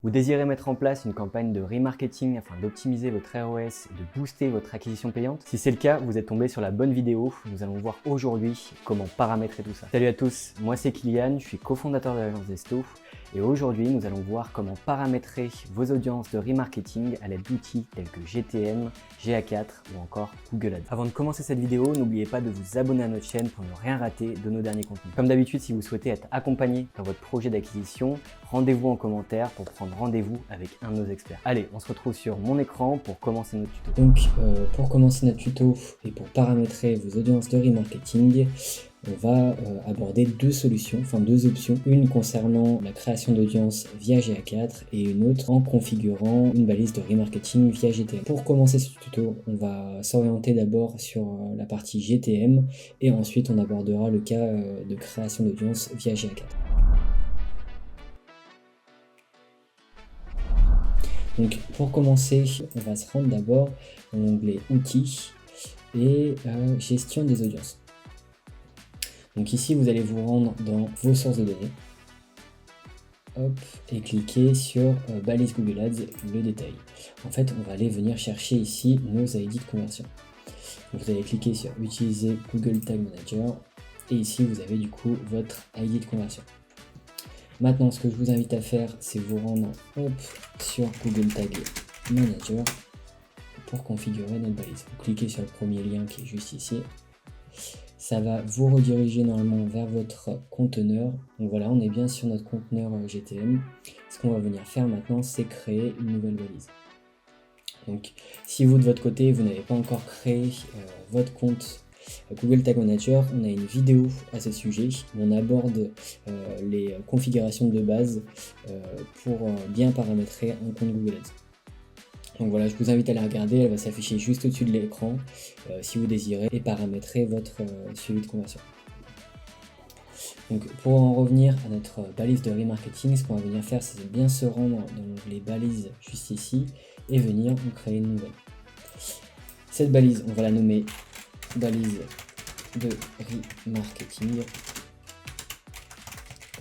Vous désirez mettre en place une campagne de remarketing afin d'optimiser votre ROS et de booster votre acquisition payante? Si c'est le cas, vous êtes tombé sur la bonne vidéo. Nous allons voir aujourd'hui comment paramétrer tout ça. Salut à tous, moi c'est Kylian, je suis cofondateur de l'agence Desto et aujourd'hui nous allons voir comment paramétrer vos audiences de remarketing à l'aide d'outils tels que GTM, GA4 ou encore Google Ads. Avant de commencer cette vidéo, n'oubliez pas de vous abonner à notre chaîne pour ne rien rater de nos derniers contenus. Comme d'habitude, si vous souhaitez être accompagné dans votre projet d'acquisition, rendez-vous en commentaire pour prendre rendez-vous avec un de nos experts. Allez, on se retrouve sur mon écran pour commencer notre tuto. Donc pour commencer notre tuto et pour paramétrer vos audiences de remarketing, on va aborder deux options. Une concernant la création d'audience via GA4 et une autre en configurant une balise de remarketing via GTM. Pour commencer ce tuto, on va s'orienter d'abord sur la partie GTM et ensuite on abordera le cas de création d'audience via GA4. Donc pour commencer, on va se rendre d'abord dans l'onglet Outils et Gestion des audiences. Donc ici, vous allez vous rendre dans vos sources de données. Hop, et cliquer sur balise Google Ads, le détail. En fait, on va aller venir chercher ici nos ID de conversion. Donc, vous allez cliquer sur Utiliser Google Tag Manager et ici, vous avez du coup votre ID de conversion. Maintenant, ce que je vous invite à faire, c'est vous rendre sur Google Tag Manager pour configurer notre balise. Vous cliquez sur le premier lien qui est juste ici. Ça va vous rediriger normalement vers votre conteneur. Donc voilà, on est bien sur notre conteneur GTM. Ce qu'on va venir faire maintenant, c'est créer une nouvelle balise. Donc, si vous de votre côté, vous n'avez pas encore créé votre compte Google Tag Manager, on a une vidéo à ce sujet où on aborde les configurations de base pour bien paramétrer un compte Google Ads. Donc voilà, je vous invite à la regarder, elle va s'afficher juste au-dessus de l'écran si vous désirez et paramétrer votre suivi de conversion. Donc pour en revenir à notre balise de remarketing, ce qu'on va venir faire, c'est bien se rendre dans l'onglet balise juste ici et venir en créer une nouvelle. Cette balise, on va la nommer balise de remarketing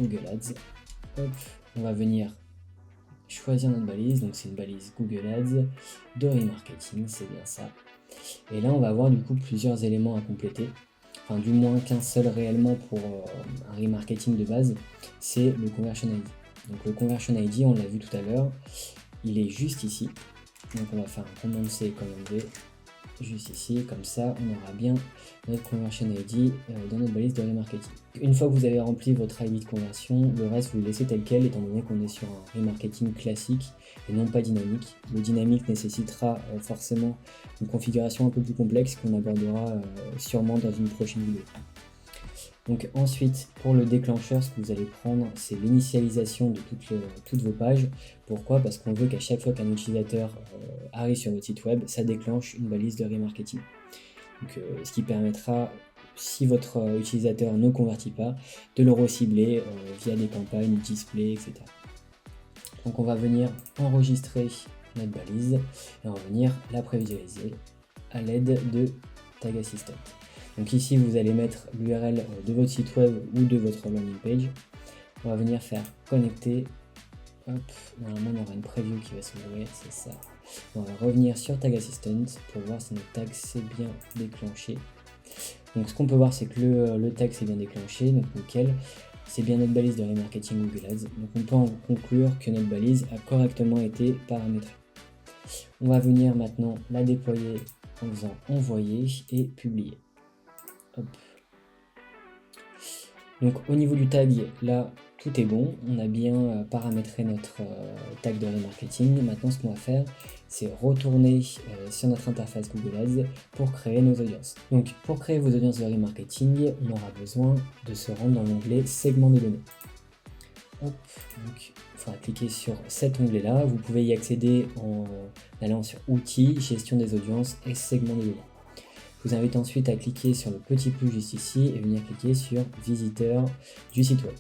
Google Ads. Hop, on va venir choisir notre balise, donc c'est une balise Google Ads de remarketing, c'est bien ça. Et là on va avoir du coup plusieurs éléments à compléter, enfin du moins qu'un seul réellement pour un remarketing de base, c'est le conversion ID. Donc le conversion ID, on l'a vu tout à l'heure, il est juste ici. Donc on va faire un command C, command V, juste ici, comme ça on aura bien notre conversion ID dans notre balise de remarketing. Une fois que vous avez rempli votre ID de conversion, le reste vous le laissez tel quel étant donné qu'on est sur un remarketing classique et non pas dynamique. Le dynamique nécessitera forcément une configuration un peu plus complexe qu'on abordera sûrement dans une prochaine vidéo. Donc ensuite, pour le déclencheur, ce que vous allez prendre, c'est l'initialisation de toutes vos pages. Pourquoi? Parce qu'on veut qu'à chaque fois qu'un utilisateur arrive sur votre site web, ça déclenche une balise de remarketing. Donc, ce qui permettra, si votre utilisateur ne convertit pas, de le recibler via des campagnes, display, etc. Donc on va venir enregistrer notre balise et on va venir la prévisualiser à l'aide de Tag Assistant. Donc ici, vous allez mettre l'URL de votre site web ou de votre landing page. On va venir faire connecter. Hop, normalement, on aura une preview qui va s'ouvrir, c'est ça. On va revenir sur Tag Assistant pour voir si notre tag s'est bien déclenché. Donc ce qu'on peut voir, c'est que le tag s'est bien déclenché, donc nickel. C'est bien notre balise de remarketing Google Ads. Donc on peut en conclure que notre balise a correctement été paramétrée. On va venir maintenant la déployer en faisant envoyer et publier. Hop. Donc au niveau du tag, là tout est bon, on a bien paramétré notre tag de remarketing. Maintenant ce qu'on va faire, c'est retourner sur notre interface Google Ads pour créer nos audiences. Donc pour créer vos audiences de remarketing, on aura besoin de se rendre dans l'onglet segment de données. Hop, donc il faudra cliquer sur cet onglet là, vous pouvez y accéder en allant sur outils, gestion des audiences et segment de données. Je vous invite ensuite à cliquer sur le petit plus juste ici et venir cliquer sur visiteurs du site web.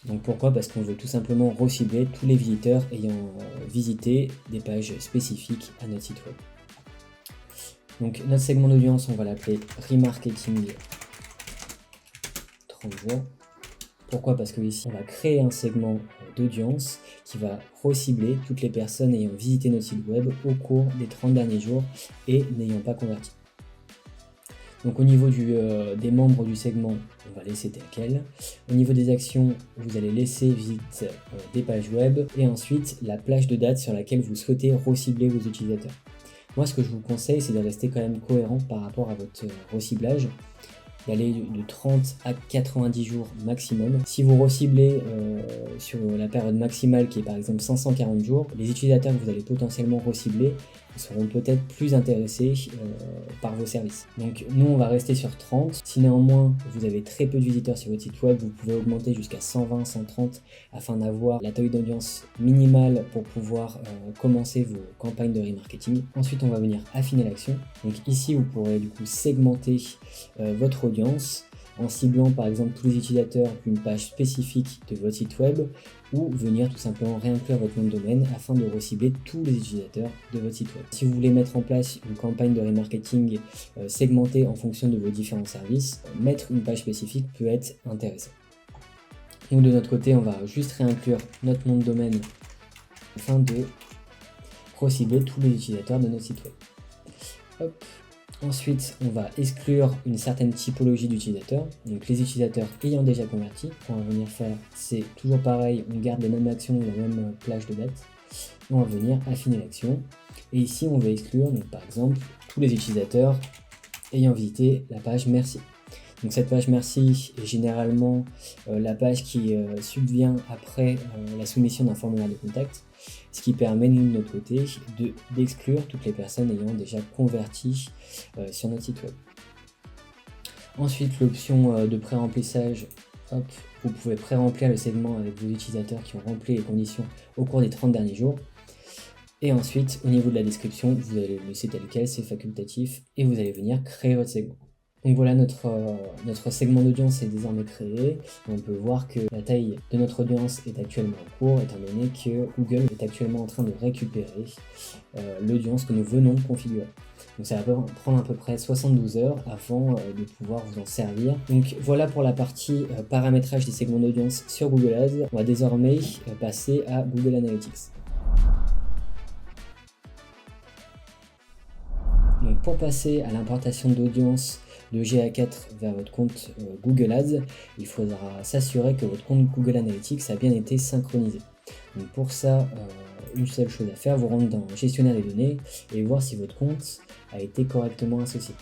Donc pourquoi? Parce qu'on veut tout simplement recibler tous les visiteurs ayant visité des pages spécifiques à notre site web. Donc notre segment d'audience, on va l'appeler remarketing 30 jours. Pourquoi? Parce que ici on va créer un segment d'audience qui va recibler toutes les personnes ayant visité notre site web au cours des 30 derniers jours et n'ayant pas converti. Donc au niveau des membres du segment, on va laisser tel quel. Au niveau des actions, vous allez laisser visite des pages web et ensuite la plage de date sur laquelle vous souhaitez recibler vos utilisateurs. Moi, ce que je vous conseille, c'est de rester quand même cohérent par rapport à votre reciblage, d'aller de 30 à 90 jours maximum. Si vous reciblez sur la période maximale qui est par exemple 540 jours, les utilisateurs que vous allez potentiellement recibler seront peut-être plus intéressés par vos services. Donc nous on va rester sur 30. Si néanmoins vous avez très peu de visiteurs sur votre site web, vous pouvez augmenter jusqu'à 120, 130 afin d'avoir la taille d'audience minimale pour pouvoir commencer vos campagnes de remarketing. Ensuite on va venir affiner l'action. Donc ici vous pourrez du coup segmenter votre audience en ciblant par exemple tous les utilisateurs d'une page spécifique de votre site web ou venir tout simplement réinclure votre nom de domaine afin de recibler tous les utilisateurs de votre site web. Si vous voulez mettre en place une campagne de remarketing segmentée en fonction de vos différents services, mettre une page spécifique peut être intéressant. Nous de notre côté, on va juste réinclure notre nom de domaine afin de recibler tous les utilisateurs de notre site web. Hop. Ensuite, on va exclure une certaine typologie d'utilisateurs, donc les utilisateurs ayant déjà converti. Ce qu'on va venir faire, c'est toujours pareil, on garde les mêmes actions, la même plage de date. On va venir affiner l'action. Et ici, on va exclure, donc, par exemple, tous les utilisateurs ayant visité la page merci. Donc cette page merci est généralement la page qui subvient après la soumission d'un formulaire de contact, ce qui permet nous de notre côté d'exclure toutes les personnes ayant déjà converti sur notre site web. Ensuite l'option de pré-remplissage, vous pouvez pré-remplir le segment avec vos utilisateurs qui ont rempli les conditions au cours des 30 derniers jours. Et ensuite au niveau de la description, vous allez le laisser tel quel, c'est facultatif, et vous allez venir créer votre segment. Donc voilà, notre segment d'audience est désormais créé. On peut voir que la taille de notre audience est actuellement en cours, étant donné que Google est actuellement en train de récupérer l'audience que nous venons de configurer. Donc ça va prendre à peu près 72 heures avant de pouvoir vous en servir. Donc voilà pour la partie paramétrage des segments d'audience sur Google Ads. On va désormais passer à Google Analytics. Donc pour passer à l'importation d'audience de GA4 vers votre compte Google Ads, il faudra s'assurer que votre compte Google Analytics a bien été synchronisé. Donc pour ça, une seule chose à faire, vous rendre dans gestionnaire des données et voir si votre compte a été correctement associé.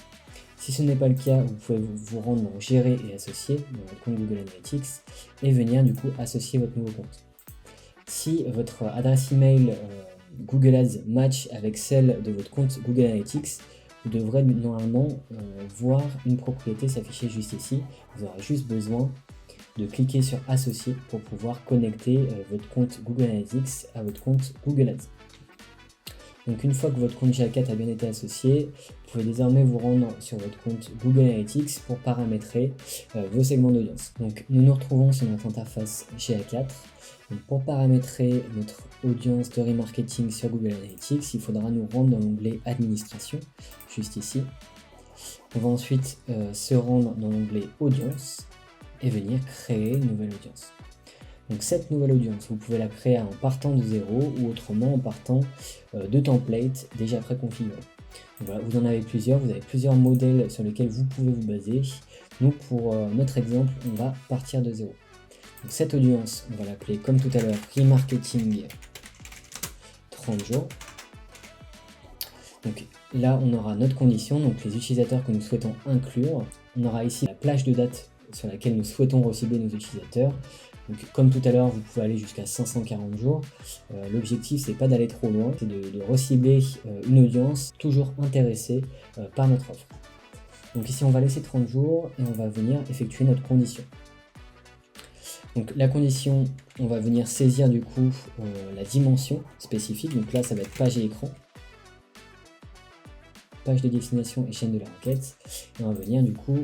Si ce n'est pas le cas, vous pouvez vous rendre dans gérer et associer dans votre compte Google Analytics et venir du coup associer votre nouveau compte. Si votre adresse email Google Ads match avec celle de votre compte Google Analytics, vous devrez normalement voir une propriété s'afficher juste ici. Vous aurez juste besoin de cliquer sur associer pour pouvoir connecter votre compte Google Analytics à votre compte Google Ads. Donc une fois que votre compte GA4 a bien été associé, vous pouvez désormais vous rendre sur votre compte Google Analytics pour paramétrer vos segments d'audience. Donc nous nous retrouvons sur notre interface GA4. Donc pour paramétrer notre audience de remarketing sur Google Analytics, il faudra nous rendre dans l'onglet Administration, juste ici. On va ensuite se rendre dans l'onglet Audience et venir créer une nouvelle audience. Donc cette nouvelle audience, vous pouvez la créer en partant de zéro ou autrement en partant de templates déjà préconfigurés. Voilà, vous en avez plusieurs, vous avez plusieurs modèles sur lesquels vous pouvez vous baser. Nous, pour notre exemple, on va partir de zéro. Donc cette audience, on va l'appeler comme tout à l'heure remarketing 30 jours. Donc là, on aura notre condition, donc les utilisateurs que nous souhaitons inclure. On aura ici la plage de date sur laquelle nous souhaitons recibler nos utilisateurs. Donc, comme tout à l'heure, vous pouvez aller jusqu'à 540 jours. L'objectif, c'est pas d'aller trop loin, c'est de recibler une audience toujours intéressée par notre offre. Donc ici, on va laisser 30 jours et on va venir effectuer notre condition. Donc la condition, on va venir saisir du coup la dimension spécifique. Donc là, ça va être page et écran. Page de destination et chaîne de la requête. Et on va venir du coup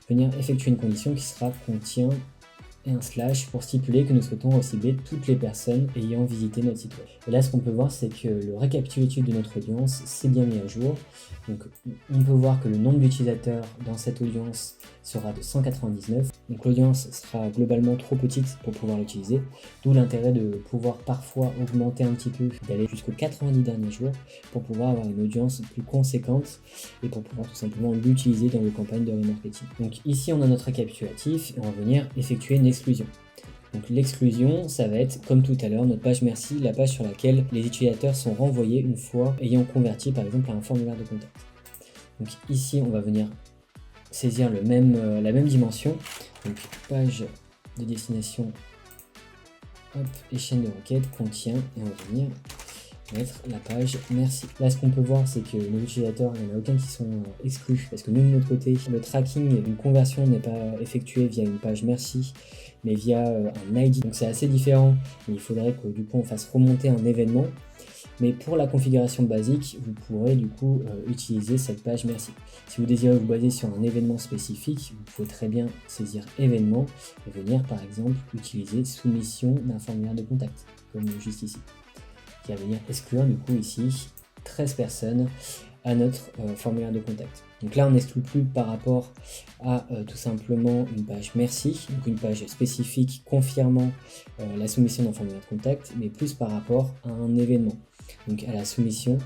effectuer une condition qui sera contient et un slash pour stipuler que nous souhaitons recibler toutes les personnes ayant visité notre site web. Et là, ce qu'on peut voir, c'est que le récapitulatif de notre audience s'est bien mis à jour. Donc, on peut voir que le nombre d'utilisateurs dans cette audience sera de 199. Donc, l'audience sera globalement trop petite pour pouvoir l'utiliser, d'où l'intérêt de pouvoir parfois augmenter un petit peu, d'aller jusqu'aux 90 derniers jours pour pouvoir avoir une audience plus conséquente et pour pouvoir tout simplement l'utiliser dans vos campagnes de remarketing. Donc ici, on a notre récapitulatif et on va venir effectuer une exclusion. Donc l'exclusion, ça va être comme tout à l'heure, notre page merci, la page sur laquelle les utilisateurs sont renvoyés une fois ayant converti par exemple à un formulaire de contact. Donc ici, on va venir saisir la même dimension. Donc page de destination, hop, et chaîne de requête contient, et on va venir mettre la page merci. Là, ce qu'on peut voir, c'est que nos utilisateurs, il n'y en a aucun qui sont exclus parce que nous, de notre côté, le tracking d'une conversion n'est pas effectué via une page merci, mais via un ID. Donc c'est assez différent, mais il faudrait que du coup on fasse remonter un événement. Mais pour la configuration basique, vous pourrez du coup utiliser cette page merci. Si vous désirez vous baser sur un événement spécifique, vous pouvez très bien saisir événement et venir par exemple utiliser soumission d'un formulaire de contact, comme juste ici, qui va venir exclure du coup ici 13 personnes à notre formulaire de contact. Donc là, on n'exclut plus par rapport à tout simplement une page merci, donc une page spécifique confirmant la soumission d'un formulaire de contact, mais plus par rapport à un événement, donc à la soumission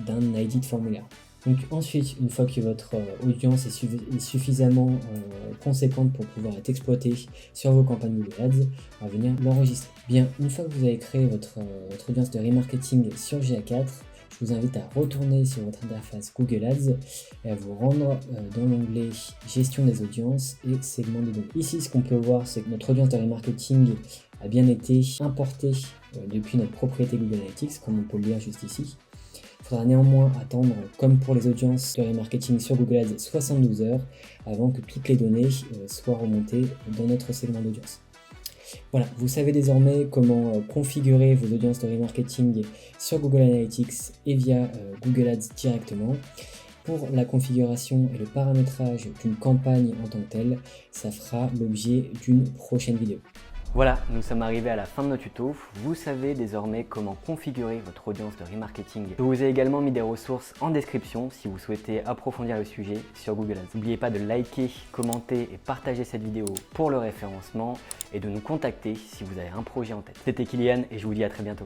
d'un ID de formulaire. Donc ensuite, une fois que votre audience est suffisamment conséquente pour pouvoir être exploitée sur vos campagnes Google Ads, on va venir l'enregistrer. Bien, une fois que vous avez créé votre audience de remarketing sur GA4, je vous invite à retourner sur votre interface Google Ads et à vous rendre dans l'onglet Gestion des audiences et segments de données. Ici, ce qu'on peut voir, c'est que notre audience de remarketing a bien été importée depuis notre propriété Google Analytics, comme on peut le lire juste ici. Il faudra néanmoins attendre, comme pour les audiences de remarketing sur Google Ads, 72 heures avant que toutes les données soient remontées dans notre segment d'audience. Voilà, vous savez désormais comment configurer vos audiences de remarketing sur Google Analytics et via Google Ads directement. Pour la configuration et le paramétrage d'une campagne en tant que telle, ça fera l'objet d'une prochaine vidéo. Voilà, nous sommes arrivés à la fin de notre tuto. Vous savez désormais comment configurer votre audience de remarketing. Je vous ai également mis des ressources en description si vous souhaitez approfondir le sujet sur Google Ads. N'oubliez pas de liker, commenter et partager cette vidéo pour le référencement et de nous contacter si vous avez un projet en tête. C'était Kylian et je vous dis à très bientôt.